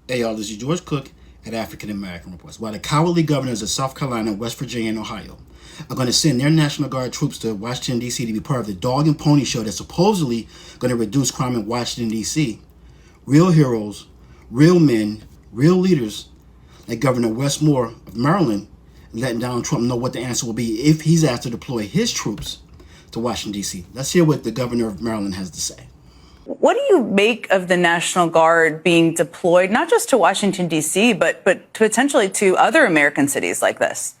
Hey y'all, this is George Cook at African American Reports. While the cowardly governors of South Carolina, West Virginia, and Ohio are going to send their National Guard troops to Washington, D.C. to be part of the dog and pony show that's supposedly going to reduce crime in Washington, D.C., real heroes, real men, real leaders like Governor Wes Moore of Maryland letting Donald Trump know what the answer will be if he's asked to deploy his troops to Washington, D.C. Let's hear what the governor of Maryland has to say. What do you make of the National Guard being deployed, not just to Washington, D.C., but potentially to other American cities like this?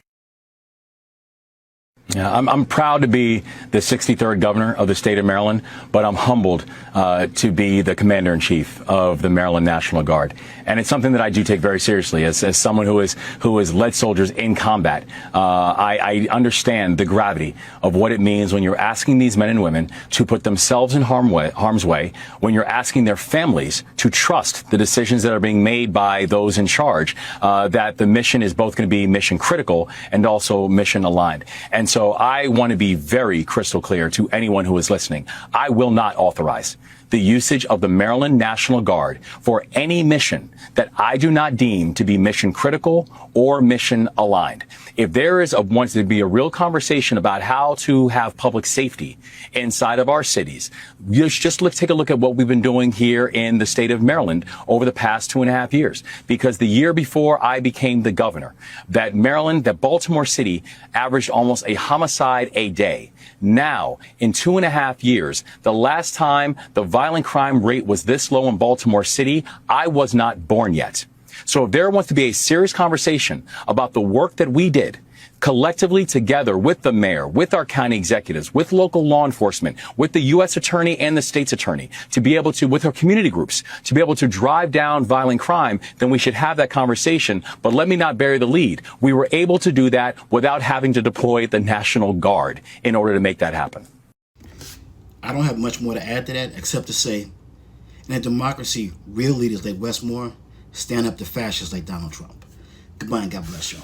Yeah, I'm proud to be the 63rd governor of the state of Maryland, but I'm humbled to be the commander-in-chief of the Maryland National Guard. And it's something that I do take very seriously as someone who has led soldiers in combat. I understand the gravity of what it means when you're asking these men and women to put themselves in harm's way, when you're asking their families to trust the decisions that are being made by those in charge, that the mission is both going to be mission critical and also mission aligned. And so I want to be very crystal clear to anyone who is listening. I will not authorize the usage of the Maryland National Guard for any mission that I do not deem to be mission critical or mission aligned. If there wants to be a real conversation about how to have public safety inside of our cities, just take a look at what we've been doing here in the state of Maryland over the past 2.5 years. Because the year before I became the governor, that Baltimore City averaged almost a homicide a day. Now, in 2.5 years, the last time the violent crime rate was this low in Baltimore City, I was not born yet. So if there wants to be a serious conversation about the work that we did collectively together with the mayor, with our county executives, with local law enforcement, with the U.S. attorney and the state's attorney, to be able to, with our community groups, to be able to drive down violent crime, then we should have that conversation. But let me not bury the lead. We were able to do that without having to deploy the National Guard in order to make that happen. I don't have much more to add to that except to say, in a democracy, real leaders like Wes Moore stand up to fascists like Donald Trump. Goodbye and God bless y'all.